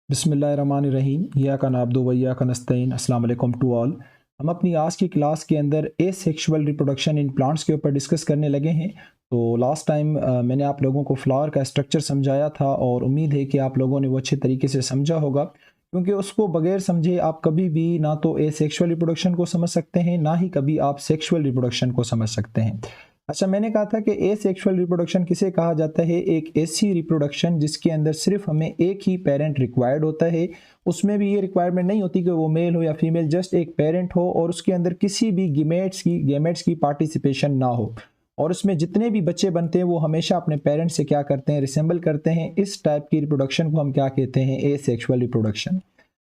बिस्मिल्लाहिर्रहमानिर्रहीम इय्याका नअब्दु व इय्याका नस्तईन। अस्सलाम वालेकुम टू ऑल। हम अपनी आज की क्लास के अंदर एसेक्सुअल रिप्रोडक्शन इन प्लांट्स के ऊपर डिस्कस करने लगे हैं। तो लास्ट टाइम मैंने आप लोगों को फ्लावर का स्ट्रक्चर समझाया था और उम्मीद है कि आप लोगों ने वो अच्छे तरीके से समझा होगा, क्योंकि उसको बगैर समझे आप कभी भी ना तो एसेक्सुअल रिप्रोडक्शन को समझ सकते हैं, ना ही कभी आप सेक्सुअल रिप्रोडक्शन को समझ सकते हैं। अच्छा, मैंने कहा था कि एसेक्सुअल रिप्रोडक्शन किसे कहा जाता है? एक ऐसी रिप्रोडक्शन जिसके अंदर सिर्फ हमें एक ही पेरेंट रिक्वायर्ड होता है। उसमें भी ये रिक्वायरमेंट नहीं होती कि वो मेल हो या फीमेल, जस्ट एक पेरेंट हो और उसके अंदर किसी भी गेमेट्स की पार्टिसिपेशन ना हो, और उसमें जितने भी बच्चे बनते हैं वो हमेशा अपने पेरेंट्स से क्या करते हैं? रिसेंबल करते हैं। इस टाइप की रिप्रोडक्शन को हम क्या कहते हैं? Asexual reproduction.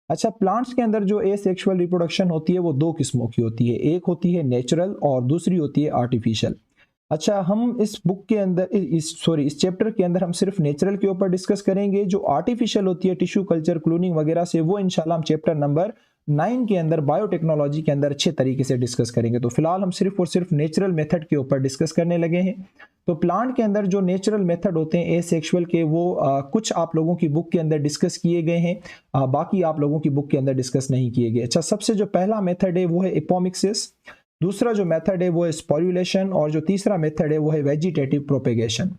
अच्छा, प्लांट्स के अंदर जो एसेक्सुअल रिप्रोडक्शन होती है वो दो किस्मों की होती है। एक होती है नेचुरल और दूसरी होती है आर्टिफिशियल। अच्छा, हम इस बुक के अंदर इस चैप्टर के अंदर हम सिर्फ नेचुरल के ऊपर डिस्कस करेंगे। जो आर्टिफिशियल होती है टिश्यू कल्चर, क्लोनिंग वगैरह से, वो इंशाल्लाह हम चैप्टर नंबर 9 के अंदर बायोटेक्नोलॉजी के अंदर अच्छे तरीके से डिस्कस करेंगे। तो फिलहाल हम सिर्फ और सिर्फ नेचुरल मेथड के ऊपर डिस्कस करने लगे हैं। तो प्लांट के अंदर जो नेचुरल मेथड होते हैं एसेक्सुअल के, वो कुछ आप लोगों की बुक के अंदर डिस्कस किए गए हैं, बाकी आप लोगों की बुक के अंदर डिस्कस नहीं किए गए। अच्छा, सबसे जो पहला मेथड है वो है एपोमिक्सिस, दूसरा जो मेथड है वो है स्पोरुलेशन, और जो तीसरा मेथड है वो है वेजिटेटिव प्रोपेगेशन।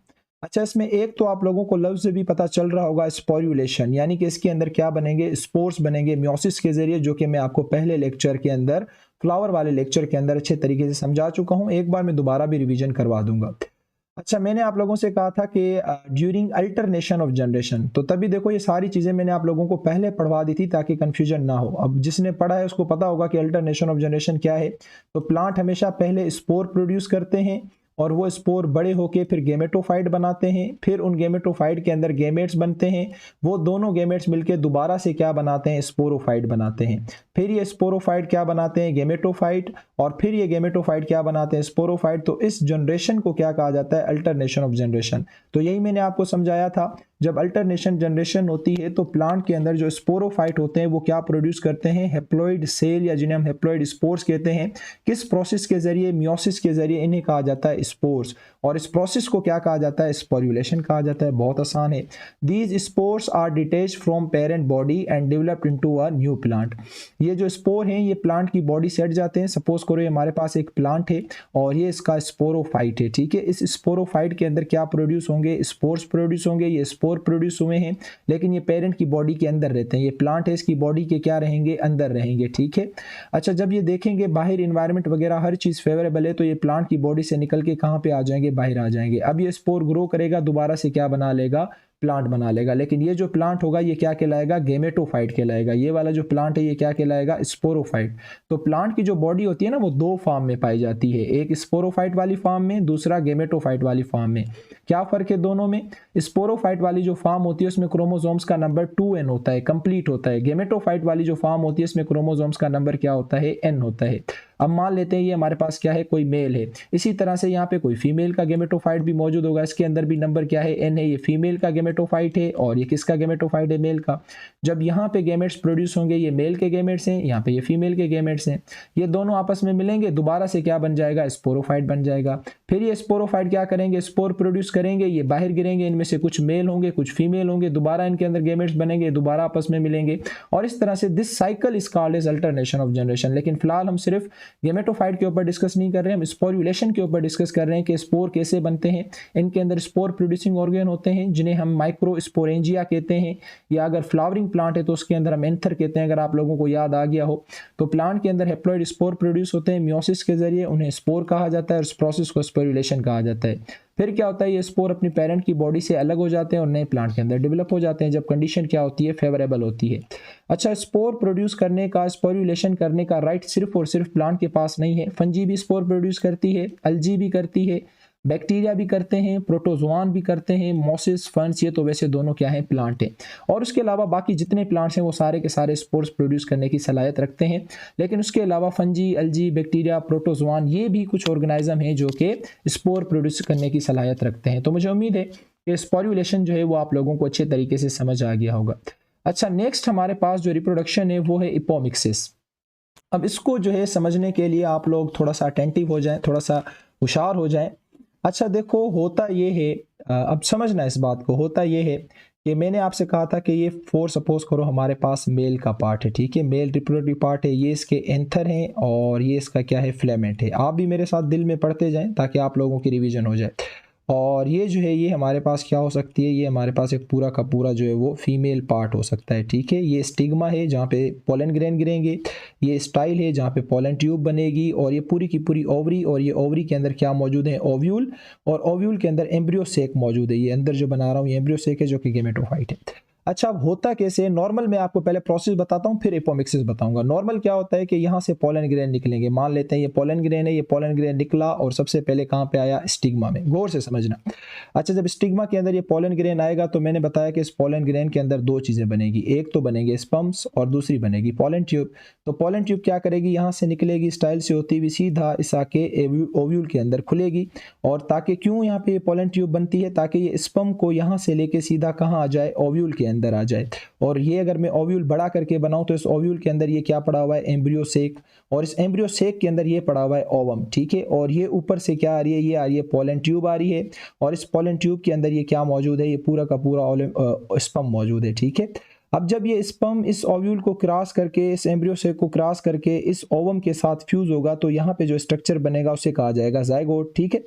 अच्छा, इसमें एक तो आप लोगों को लफ्ज से भी पता चल रहा होगा स्पोरुलेशन, यानी कि इसके अंदर क्या बनेंगे? स्पोर्स बनेंगे मियोसिस के जरिए, जो कि मैं आपको पहले लेक्चर के अंदर, फ्लावर वाले लेक्चर के अंदर अच्छे तरीके से समझा चुका हूं। एक बार मैं दोबारा भी रिवीजन करवा दूंगा। अच्छा, मैंने आप लोगों से कहा था कि ड्यूरिंग अल्टरनेशन ऑफ जनरेशन, तो तभी देखो ये सारी चीज़ें मैंने आप लोगों को पहले पढ़वा दी थी ताकि कंफ्यूजन ना हो। अब जिसने पढ़ा है उसको पता होगा कि अल्टरनेशन ऑफ जनरेशन क्या है। तो प्लांट हमेशा पहले स्पोर प्रोड्यूस करते हैं और वो स्पोर बड़े होके फिर गेमेटोफाइट बनाते हैं, फिर उन गेमेटोफाइट के अंदर गेमेट्स बनते हैं। वो दोनों गेमेट्स मिलके दोबारा से क्या बनाते हैं? स्पोरोफाइट बनाते हैं। फिर ये स्पोरोफाइट क्या बनाते हैं? गेमेटोफाइट। और फिर ये गेमेटोफाइट क्या बनाते हैं? स्पोरोफाइट। तो इस जनरेशन को क्या कहा जाता है? Alternation of generation. तो यही मैंने आपको समझाया था, जब अल्टरनेशन जनरेशन होती है तो प्लांट के अंदर जो स्पोरोफाइट होते हैं वो क्या प्रोड्यूस करते हैं? हेप्लॉइड सेल, या जिन्हें हम हेप्लॉइड स्पोर्स कहते हैं। किस प्रोसेस के जरिए? मियोसिस के जरिए इन्हें कहा जाता है स्पोर्स। और इस प्रोसेस को क्या कहा जाता है? स्पोरुलेशन कहा जाता है। बहुत आसान है। These spores are detach from parent body and developed into a new plant. ये जो स्पोर हैं ये प्लांट की बॉडी से हट जाते हैं। सपोज करो हमारे पास एक प्लांट है और ये इसका स्पोरोफाइट है, ठीक है। इस स्पोरोफाइट के अंदर क्या प्रोड्यूस होंगे? स्पोर्स प्रोड्यूस होंगे। ये स्पोर प्रोड्यूस हुए हैं, लेकिन ये पेरेंट की बॉडी के अंदर रहते हैं। ये प्लांट है, इसकी बॉडी के क्या रहेंगे? अंदर रहेंगे, ठीक है। अच्छा, जब ये देखेंगे बाहर इन्वायरमेंट वगैरह हर चीज़ फेवरेबल है, तो ये प्लांट की बॉडी से निकल के कहाँ पे आ जाएंगे? बाहर आ जाएंगे। अब ये स्पोर ग्रो करेगा, दोबारा से क्या बना लेगा? प्लांट बना लेगा। लेकिन ये जो प्लांट होगा ये क्या कहलाएगा? गेमेटोफाइट कहलाएगा। ये वाला जो प्लांट है ये क्या कहलाएगा? स्पोरोफाइट। तो प्लांट की जो बॉडी होती है ना वो दो फॉर्म में पाई जाती है, एक स्पोरोफाइट वाली फॉर्म में, दूसरा गेमेटोफाइट वाली फॉर्म में। क्या फर्क है दोनों में? स्पोरोफाइट वाली जो फॉर्म होती है उसमें क्रोमोसोम्स का नंबर 2n होता है, कंप्लीट होता है। गेमेटोफाइट वाली जो फॉर्म होती है इसमें क्रोमोसोम्स का नंबर क्या होता है? n होता है। अब मान लेते हैं ये हमारे पास क्या है? कोई मेल है। इसी तरह से यहाँ पे कोई फीमेल का गेमेटोफाइट भी मौजूद होगा, इसके अंदर भी नंबर क्या है? n है। ये फीमेल का गेमेटोफाइट है और ये किसका गेमेटोफाइट है? मेल का। जब यहाँ पे गेमेट्स प्रोड्यूस होंगे, ये मेल के गेमेट्स हैं, यहाँ पे ये फीमेल के गेमेट्स हैं, ये दोनों आपस में मिलेंगे, दोबारा से क्या बन जाएगा? स्पोरोफाइट बन जाएगा। फिर ये स्पोरोफाइट क्या करेंगे? स्पोर प्रोड्यूस करेंगे, ये बाहर गिरेंगे, इनमें से कुछ मेल होंगे कुछ फीमेल होंगे, दोबारा इनके अंदर गेमेट्स बनेंगे, दोबारा आपस में मिलेंगे, और इस तरह से this cycle is called as alternation of generation. लेकिन फिलहाल हम सिर्फ गेमेटोफाइट के ऊपर डिस्कस नहीं कर रहे हैं, हम स्पोरुलेशन के ऊपर डिस्कस कर रहे हैं कि स्पोर कैसे बनते हैं। इनके अंदर स्पोर प्रोड्यूसिंग ऑर्गन होते हैं जिन्हें हम माइक्रोस्पोरेंजिया कहते हैं, या अगर फ्लावरिंग प्लांट है तो उसके अंदर हम एंथर कहते हैं, अगर आप लोगों को याद आ गया हो। तो प्लांट के अंदर हेप्लॉइड स्पोर प्रोड्यूस होते हैं मियोसिस के जरिए, उन्हें स्पोर कहा जाता है और इस प्रोसेस को स्पोरुलेशन कहा जाता है। फिर क्या होता है? ये स्पोर अपनी पेरेंट की बॉडी से अलग हो जाते हैं और नए प्लांट के अंदर डेवलप हो जाते हैं, जब कंडीशन क्या होती है? फेवरेबल होती है। अच्छा, स्पोर प्रोड्यूस करने का, स्पोरुलेशन करने का राइट सिर्फ और सिर्फ प्लांट के पास नहीं है। फंजी भी स्पोर प्रोड्यूस करती है, अलजी भी करती है, बैक्टीरिया भी करते हैं, प्रोटोजोआन भी करते हैं, मॉसिस, फंस, ये तो वैसे दोनों क्या है? प्लांट हैं। और उसके अलावा बाकी जितने प्लांट्स हैं वो सारे के सारे स्पोर्स प्रोड्यूस करने की सलाहियत रखते हैं। लेकिन उसके अलावा फंजी, अलजी, बैक्टीरिया, प्रोटोजोआन, ये भी कुछ ऑर्गेनाइज्म हैं जो कि स्पोर प्रोड्यूस करने की सलाहियत रखते हैं। तो मुझे उम्मीद है कि स्पोरुलेशन जो है वो आप लोगों को अच्छे तरीके से समझ आ गया होगा। अच्छा, नेक्स्ट हमारे पास जो रिप्रोडक्शन है वो है एपोमिक्सिस। अब इसको जो है समझने के लिए आप लोग थोड़ा सा अटेंटिव हो जाएं, थोड़ा सा होशियार हो जाएं। अच्छा देखो, होता ये है, अब समझना इस बात को, होता ये है कि मैंने आपसे कहा था कि ये फॉर सपोज करो हमारे पास मेल का पार्ट है, ठीक है, मेल रिप्रोडक्टिव पार्ट है, ये इसके एंथर हैं और ये इसका क्या है, फिलामेंट है। आप भी मेरे साथ दिल में पढ़ते जाएं ताकि आप लोगों की रिवीजन हो जाए। और ये जो है ये हमारे पास क्या हो सकती है, ये हमारे पास एक पूरा का पूरा जो है वो फीमेल पार्ट हो सकता है, ठीक है। ये स्टिग्मा है जहाँ पे पोलन ग्रेन गिरेंगे, ये स्टाइल है जहाँ पे पोलन ट्यूब बनेगी, और ये पूरी की पूरी ओवरी, और ये ओवरी के अंदर क्या मौजूद है, ओव्यूल, और ओव्यूल के अंदर एम्ब्रियो सेक मौजूद है। ये अंदर जो बना रहा हूँ ये एम्ब्रियो सेक है जो कि गेमेटोफाइट है। अच्छा, अब होता कैसे नॉर्मल, मैं आपको पहले प्रोसेस बताता हूँ फिर एपोमिक्सिस बताऊंगा। नॉर्मल क्या होता है कि यहाँ से पोलन ग्रेन निकलेंगे, मान लेते हैं ये पोलन ग्रेन है, ये पोलन ग्रेन निकला और सबसे पहले कहाँ पे आया, स्टिग्मा में। गौर से समझना। अच्छा, जब स्टिग्मा के अंदर ये पोलन ग्रेन आएगा तो मैंने बताया कि इस पोलन ग्रेन के अंदर दो चीज़ें बनेगी, एक तो बनेंगे स्पम्स और दूसरी बनेगी पोलन ट्यूब। तो पोलन ट्यूब क्या करेगी, यहाँ से निकलेगी स्टाइल से होती हुई सीधा इस आके ओव्यूल के अंदर खुलेगी, और ताकि क्यों यहाँ पे पोलन ट्यूब बनती है, ताकि ये स्पम को यहाँ से लेके सीधा कहाँ आ जाए, ओव्यूल के अंदर आ जाए। और ये अगर मैं ओव्यूल बड़ा करके बनाऊं तो इस ओव्यूल के अंदर ये क्या पड़ा हुआ है, एम्ब्रियो सेक, और इस एम्ब्रियो सेक के अंदर ये पड़ा हुआ है ओवम, ठीक है। और ये ऊपर से क्या आ रही है, ये आ रही है पोलन ट्यूब आ रही है, और इस पोलन ट्यूब के अंदर ये क्या मौजूद है, ये पूरा का पूरा स्पम मौजूद है, ठीक है। अब जब ये स्पर्म इस ओव्यूल को क्रॉस करके, इस एम्ब्रियो से को क्रॉस करके इस ओवम के साथ फ्यूज होगा तो यहाँ पे जो स्ट्रक्चर बनेगा उसे कहा जाएगा जायगोट, ठीक है।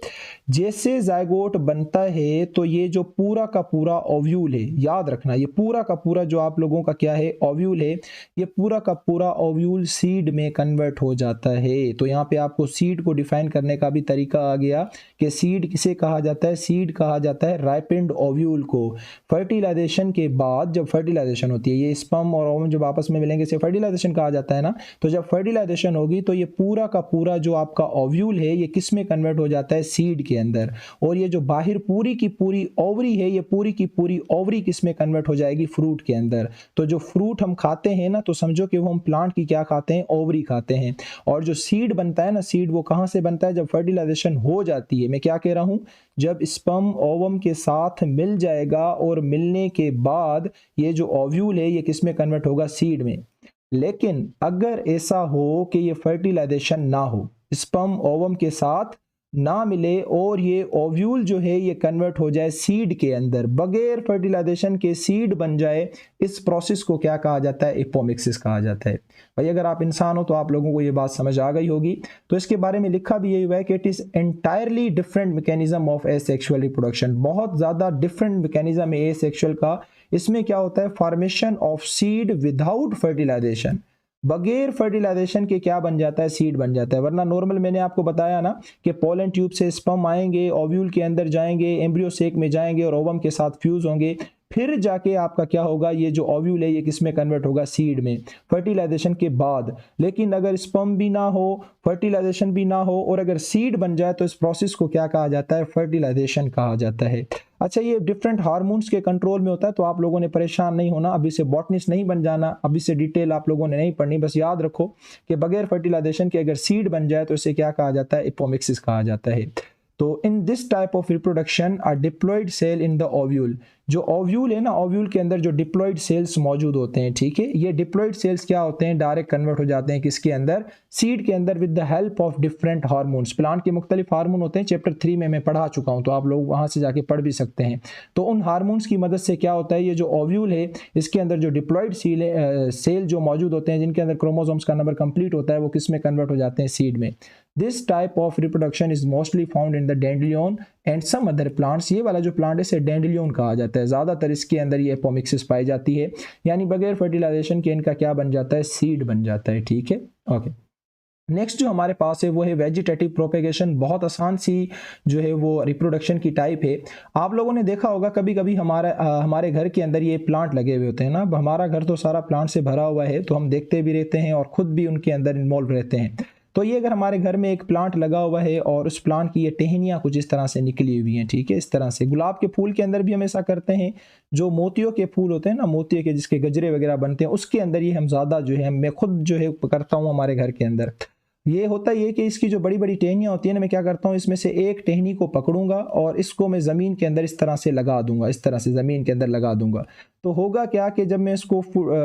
जैसे जायगोट बनता है तो ये जो पूरा का पूरा ओव्यूल है, याद रखना ये पूरा का पूरा जो आप लोगों का क्या है, ओव्यूल है, ये पूरा का पूरा ओव्यूल सीड में कन्वर्ट हो जाता है। तो यहाँ पे आपको सीड को डिफाइन करने का भी तरीका आ गया कि सीड किसे कहा जाता है, सीड कहा जाता है राइपेंड ओव्यूल को। फर्टिलाइजेशन के बाद जब फर्टिलाइजेशन होती है, ये स्पर्म और ओवम जब आपस में मिलेंगे इसे फर्टिलाइजेशन कहा जाता है ना। तो जब फर्टिलाइजेशन होगी तो ये पूरा का पूरा जो आपका ओव्यूल है ये किस में कन्वर्ट हो जाता है, सीड के अंदर। और ये जो बाहर पूरी की पूरी ओवरी है, ये पूरी की पूरी ओवरी किस में कन्वर्ट हो जाएगी, फ्रूट के अंदर। तो जो फ्रूट हम खाते हैं ना, तो समझो कि वो हम प्लांट की क्या खाते हैं, ओवरी खाते हैं। और जो सीड बनता है ना, सीड वो कहाँ से बनता है, जब फर्टिलाइजेशन हो जाती है। मैं क्या कह रहा हूँ, जब स्पर्म ओवम के साथ मिल जाएगा और मिलने के बाद ये जो ओव्यूल है ये किस में कन्वर्ट होगा, सीड में। लेकिन अगर ऐसा हो कि ये फर्टिलाइजेशन ना हो, स्पर्म ओवम के साथ ना मिले और ये ओव्यूल जो है ये कन्वर्ट हो जाए सीड के अंदर, बगैर फर्टिलाइजेशन के सीड बन जाए, इस प्रोसेस को क्या कहा जाता है, एपोमिक्सिस कहा जाता है। भाई अगर आप इंसान हो तो आप लोगों को ये बात समझ आ गई होगी। तो इसके बारे में लिखा भी यही हुआ है कि it is entirely different mechanism of asexual reproduction. बहुत ज्यादा डिफरेंट मैकेनिज्म है एसेक्सुअल का। इसमें क्या होता है, formation of seed without fertilisation, बगैर फर्टिलाइजेशन के क्या बन जाता है, सीड बन जाता है। वरना नॉर्मल मैंने आपको बताया ना कि पोलन ट्यूब से स्पर्म आएंगे, ओव्यूल के अंदर जाएंगे, एम्ब्रियो सेक में जाएंगे और ओवम के साथ फ्यूज होंगे, फिर जाके आपका क्या होगा, ये जो ओव्यूल है ये किस में कन्वर्ट होगा, सीड में, फर्टिलाइजेशन के बाद। लेकिन अगर स्पर्म भी ना हो, फर्टिलाइजेशन भी ना हो और अगर सीड बन जाए तो इस प्रोसेस को क्या कहा जाता है, फर्टिलाइजेशन कहा जाता है। अच्छा, ये डिफरेंट हार्मोन्स के कंट्रोल में होता है, तो आप लोगों ने परेशान नहीं होना, अभी से बॉटनिस्ट नहीं बन जाना, अभी से डिटेल आप लोगों ने नहीं पढ़नी। बस याद रखो कि बगैर फर्टिलाइजेशन के अगर सीड बन जाए तो इसे क्या कहा जाता है, एपोमिक्सिस कहा जाता है। तो in this type of reproduction are diploid cell in the ovule. जो ओव्यूल है ना, ओव्यूल के अंदर जो डिप्लॉयड सेल्स मौजूद होते हैं, ठीक है, ये डिप्लॉयड सेल्स क्या होते हैं, डायरेक्ट कन्वर्ट हो जाते हैं किसके अंदर, सीड के अंदर, with the help of different hormones. Plant के मुख्तलिफ हार्मोन होते हैं, चैप्टर 3 में मैं पढ़ा चुका हूँ, तो आप लोग वहाँ से जाके पढ़ भी सकते हैं। तो उन हार्मोन्स की मदद से क्या होता है, ये जो ओव्यूल है इसके अंदर जो डिप्लॉयड सेल जो मौजूद होते हैं, जिनके अंदर क्रोमोसोम्स का नंबर कंप्लीट होता है, वो किस में कन्वर्ट हो जाते हैं, सीड में। This type of reproduction is mostly found in the dandelion and some other plants. ये वाला जो प्लांट है इसे डैंडेलियन कहा जाता है। ज़्यादातर इसके अंदर ये एपोमिक्सिस पाई जाती है, यानी बगैर फर्टिलाइजेशन के इनका क्या बन जाता है, सीड बन जाता है, ठीक है। ओके, नेक्स्ट जो हमारे पास है वो है वेजिटेटिव प्रोपेगेशन। बहुत आसान सी जो है वो रिप्रोडक्शन की टाइप है। आप लोगों ने देखा होगा कभी कभी हमारे घर के अंदर ये प्लांट लगे हुए होते हैं ना। हमारा घर तो सारा प्लांट से भरा हुआ है, तो हम देखते भी रहते हैं और खुद भी उनके अंदर इन्वॉल्व रहते हैं। तो ये अगर हमारे घर में एक प्लांट लगा हुआ है और उस प्लांट की ये टहनियाँ कुछ इस तरह से निकली हुई हैं, ठीक है, इस तरह से। गुलाब के फूल के अंदर भी हम ऐसा करते हैं। जो मोतियों के फूल होते हैं ना, मोतियों के जिसके गजरे वगैरह बनते हैं, उसके अंदर ये हम ज़्यादा जो है, मैं खुद जो है करता हूँ हमारे घर के अंदर। ये होता ये कि इसकी जो बड़ी बड़ी टहनियाँ होती हैं ना, मैं क्या करता हूँ, इसमें से एक टहनी को पकड़ूंगा और इसको मैं ज़मीन के अंदर इस तरह से लगा दूंगा, इस तरह से ज़मीन के अंदर लगा दूंगा। तो होगा क्या कि जब मैं इसको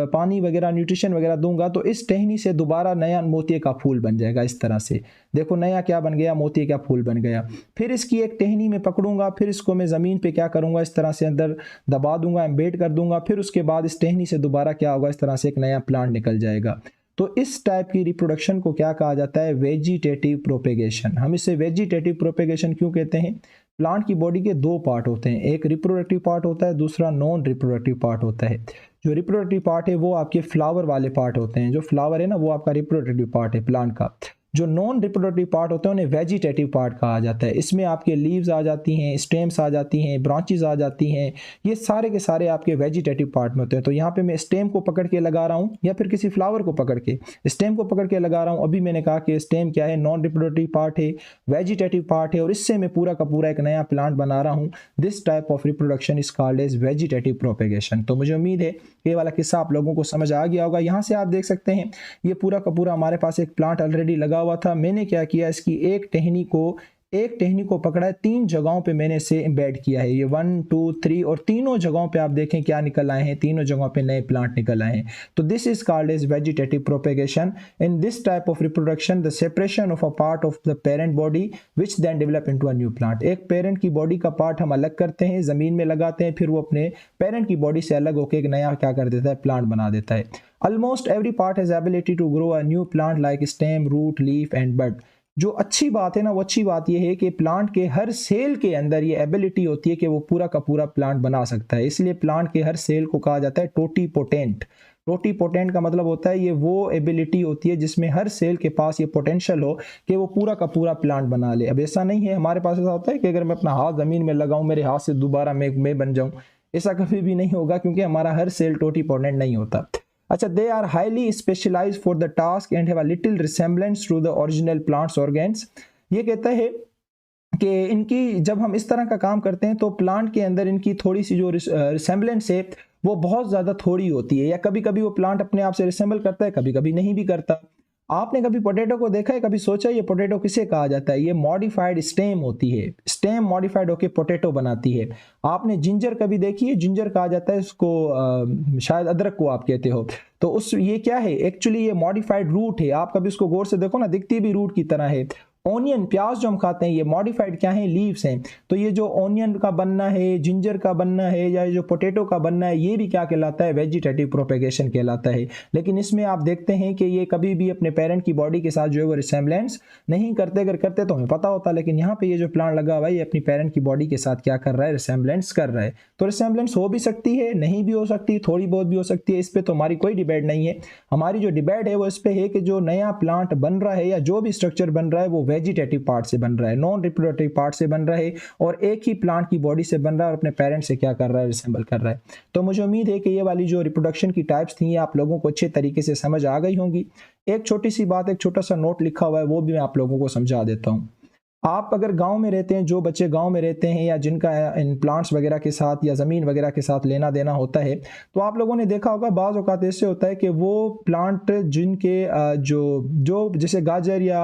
पानी वगैरह न्यूट्रिशन वगैरह दूंगा तो इस टहनी से दोबारा नया मोतिये का फूल बन जाएगा। इस तरह से देखो नया क्या बन गया, मोतिये का फूल बन गया। फिर इसकी एक टहनी में पकड़ूंगा, फिर इसको मैं ज़मीन पे क्या करूंगा, इस तरह से अंदर दबा दूंगा, एम्बेड कर दूंगा। फिर उसके बाद इस टहनी से दोबारा क्या होगा, इस तरह से एक नया प्लांट निकल जाएगा। तो इस टाइप की रिप्रोडक्शन को क्या कहा जाता है, वेजिटेटिव प्रोपेगेशन। हम इसे वेजिटेटिव प्रोपेगेशन क्यों कहते हैं? प्लांट की बॉडी के दो पार्ट होते हैं, एक रिप्रोडक्टिव पार्ट होता है, दूसरा नॉन रिप्रोडक्टिव पार्ट होता है। जो रिप्रोडक्टिव पार्ट है वो आपके फ्लावर वाले पार्ट होते हैं, जो फ्लावर है ना वो आपका रिप्रोडक्टिव पार्ट है प्लांट का। जो नॉन रिप्रोडक्टिव पार्ट होते हैं उन्हें वेजिटेटिव पार्ट कहा जाता है। इसमें आपके लीव्स आ जाती हैं, स्टेम्स आ जाती हैं, ब्रांचेस आ जाती हैं, ये सारे के सारे आपके वेजिटेटिव पार्ट में होते हैं। तो यहाँ पे मैं स्टेम को पकड़ के लगा रहा हूँ या फिर किसी फ्लावर को पकड़ के, स्टेम को पकड़ के लगा रहा हूँ। अभी मैंने कहा कि स्टेम क्या है, नॉन रिप्रोडक्टिव पार्ट है, वेजिटेटिव पार्ट है, और इससे मैं पूरा का पूरा एक नया प्लांट बना रहा हूँ। This type of reproduction is called as vegetative propagation. तो मुझे उम्मीद है ये वाला किस्सा आप लोगों को समझ आ गया होगा। यहाँ से आप देख सकते हैं ये पूरा का पूरा हमारे पास एक प्लांट ऑलरेडी लगा हुआ था। मैंने क्या किया, इसकी एक टहनी को पकड़ा है, 3 जगहों पे मैंने इसे एम्बेड किया है। ये 1 2 3 और तीनों जगहों पे आप देखें क्या निकल आए हैं, तीनों जगहों पे नए प्लांट निकल आए हैं। तो this is called as vegetative propagation. In this type of reproduction the separation of a part of the parent body which then develop into a new plant. एक पेरेंट की बॉडी का पार्ट हम अलग करते हैं, जमीन में लगाते हैं, फिर वो अपने पेरेंट की बॉडी से अलग होकर एक नया क्या कर देता है, प्लांट बना देता है। Almost every part has ability to grow a new plant like stem, root, leaf and bud। जो अच्छी बात है ना, वो अच्छी बात ये है कि प्लांट के हर सेल के अंदर ये एबिलिटी होती है कि वो पूरा का पूरा प्लांट बना सकता है। इसलिए प्लांट के हर सेल को कहा जाता है टोटीपोटेंट। टोटीपोटेंट का मतलब होता है ये वो एबिलिटी होती है जिसमें हर सेल के पास ये पोटेंशियल हो कि वो पूरा का पूरा प्लांट बना ले। अब ऐसा नहीं है हमारे पास, ऐसा होता है कि अगर मैं अपना हाथ ज़मीन में लगाऊं, मेरे हाथ से दोबारा मैं बन जाऊं, ऐसा कभी भी नहीं होगा क्योंकि हमारा हर सेल टोटीपोटेंट नहीं होता। अच्छा, they are highly specialised for the task and have a little resemblance to the original plants organs. ये कहता है कि इनकी जब हम इस तरह का काम करते हैं तो प्लांट के अंदर इनकी थोड़ी सी जो रिसेम्बलेंस है वो बहुत ज़्यादा थोड़ी होती है, या कभी कभी वो प्लांट अपने आप से रिसेम्बल करता है, कभी कभी नहीं भी करता। आपने कभी पोटैटो को देखा है, कभी सोचा ये पोटैटो किसे कहा जाता है? ये मॉडिफाइड स्टेम होती है, स्टेम मॉडिफाइड होकर पोटैटो बनाती है। आपने जिंजर कभी देखी है? जिंजर कहा जाता है इसको, शायद अदरक को आप कहते हो। तो उस ये क्या है, एक्चुअली ये मॉडिफाइड रूट है। आप कभी इसको गौर से देखो ना, दिखती भी रूट की तरह है। ऑनियन, प्याज जो हम खाते हैं, ये मॉडिफाइड क्या है, लीव्स हैं। तो ये जो ऑनियन का बनना है, जिंजर का बनना है, या जो पोटैटो का बनना है, ये भी क्या कहलाता है, वेजिटेटिव प्रोपेगेशन कहलाता है। लेकिन इसमें आप देखते हैं कि ये कभी भी अपने पेरेंट की बॉडी के साथ जो है वो रिसेम्बलेंस नहीं करते। अगर करते तो हमें पता होता, लेकिन यहाँ पे ये जो प्लांट लगा हुआ है ये अपनी पेरेंट की बॉडी के साथ क्या कर रहा है, रिसेम्बलेंस कर रहा है। तो रिसेम्बलेंस हो भी सकती है, नहीं भी हो सकती, थोड़ी बहुत भी हो सकती है। इस पर तो हमारी कोई डिबेट नहीं है। हमारी जो डिबेट है वो इस पर है कि जो नया प्लांट बन रहा है या जो भी स्ट्रक्चर बन रहा है वो वेजिटेटिव पार्ट से बन रहा है, नॉन रिप्रोडक्टिव पार्ट से बन रहा है, और एक ही प्लांट की बॉडी से बन रहा है और अपने पेरेंट से क्या कर रहा है, रिसेंबल कर रहा है। तो मुझे उम्मीद है कि ये वाली जो रिप्रोडक्शन की टाइप्स थी ये आप लोगों को अच्छे तरीके से समझ आ गई होंगी। एक छोटी सी बात, एक छोटा सा नोट लिखा हुआ है, वो भी मैं आप लोगों को समझा देता हूँ। आप अगर गांव में रहते हैं, जो बच्चे गांव में रहते हैं या जिनका इन प्लांट्स वगैरह के साथ या ज़मीन वगैरह के साथ लेना देना होता है, तो आप लोगों ने देखा होगा बाज़ औक़ात ऐसे होता है कि वो प्लांट जिनके जो जैसे गाजर या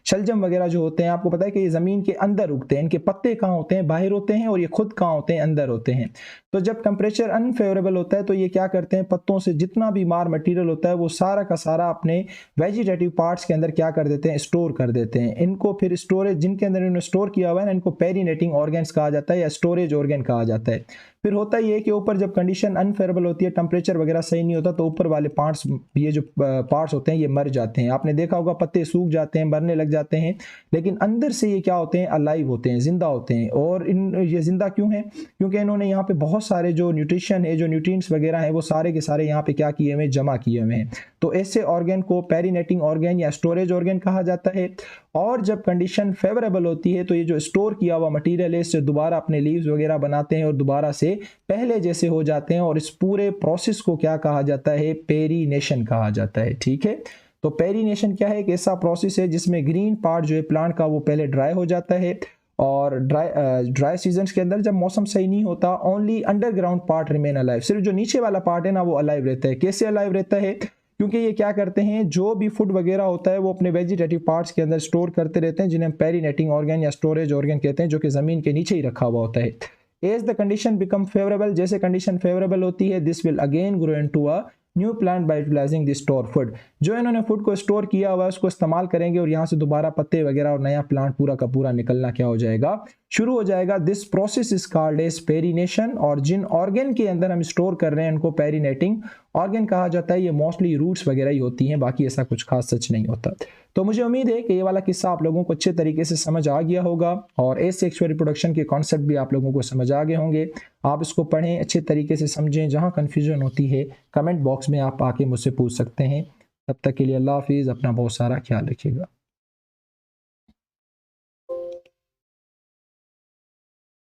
शलजम वगैरह जो होते हैं, आपको पता है कि ये ज़मीन के अंदर उगते हैं। इनके पत्ते कहाँ होते हैं, बाहर होते हैं, और ये खुद कहाँ होते हैं, अंदर होते हैं। तो जब टेम्परेचर अनफेवरेबल होता है तो ये क्या करते हैं, पत्तों से जितना भी मार मटीरियल होता है वो सारा का सारा अपने वेजिटेटिव पार्ट्स के अंदर क्या कर देते हैं, स्टोर कर देते हैं। इनको फिर स्टोरेज, जिनके अंदर इन्होंने स्टोर किया हुआ है ना, इनको पेरिनेटिंग ऑर्गेन्स कहा जाता है या स्टोरेज ऑर्गन कहा जाता है। फिर होता ही है कि ऊपर जब कंडीशन अनफेवरेबल होती है, टेम्परेचर वगैरह सही नहीं होता, तो ऊपर वाले पार्ट्स, ये जो पार्ट्स होते हैं ये मर जाते हैं। आपने देखा होगा पत्ते सूख जाते हैं, मरने लग जाते हैं, लेकिन अंदर से ये क्या होते हैं, अलाइव होते हैं, जिंदा होते हैं। और ये जिंदा क्यों हैं? क्योंकि इन्होंने यहाँ पे बहुत सारे जो न्यूट्रिशन है, जो न्यूट्रिएंट्स वगैरह हैं, वो सारे के सारे यहाँ पे क्या किए हुए हैं, जमा किए हुए हैं। तो ऐसे ऑर्गन को पेरिनेटिंग ऑर्गन या स्टोरेज ऑर्गन कहा जाता है। और जब कंडीशन फेवरेबल होती है तो ये जो स्टोर किया हुआ मटेरियल है इससे दोबारा अपने लीव्स वगैरह बनाते हैं और दोबारा से पहले जैसे हो जाते हैं। और इस पूरे प्रोसेस को क्या कहा जाता है, पेरिनेशन कहा जाता है। ठीक है, तो पेरिनेशन क्या है, एक ऐसा प्रोसेस है जिसमें ग्रीन पार्ट जो है प्लांट का वो पहले ड्राई हो जाता है। और ड्राई सीजन्स के अंदर जब मौसम सही नहीं होता, only underground part remain alive, सिर्फ जो नीचे वाला पार्ट है ना वो अलाइव रहता है। कैसे अलाइव रहता है? क्योंकि ये क्या करते हैं, जो भी फूड वगैरह होता है वो अपने वेजिटेटिव पार्ट्स के अंदर स्टोर करते रहते हैं, जिन्हें हम पेरिनेटिंग ऑर्गन या स्टोरेज ऑर्गन कहते हैं, जो कि ज़मीन के नीचे ही रखा हुआ होता है। As the condition become favourable, जैसे कंडीशन फेवरेबल होती है, this will again grow into a new plant by utilising this store food. जो इन्होंने फूड को स्टोर किया हुआ है उसको इस्तेमाल करेंगे और यहाँ से दोबारा पत्ते वगैरह और नया प्लांट पूरा का पूरा निकलना क्या हो जाएगा, शुरू हो जाएगा। This process is called as perennation, और जिन ऑर्गन के अंदर हम स्टोर कर रहे हैं उनको पेरिनेटिंग ऑर्गन कहा जाता है। ये मोस्टली रूट्स वगैरह ही होती हैं, बाकी ऐसा कुछ खास सच नहीं होता। तो मुझे उम्मीद है कि ये वाला किस्सा आप लोगों को अच्छे तरीके से समझ आ गया होगा और एसेक्सुअल रिप्रोडक्शन के कॉन्सेप्ट भी आप लोगों को समझ आ गए होंगे। आप इसको पढ़ें, अच्छे तरीके से समझें, जहाँ कन्फ्यूजन होती है कमेंट बॉक्स में आप आके मुझसे पूछ सकते हैं। तब तक के लिए अल्लाह हाफिज़, अपना बहुत सारा ख्याल रखिएगा।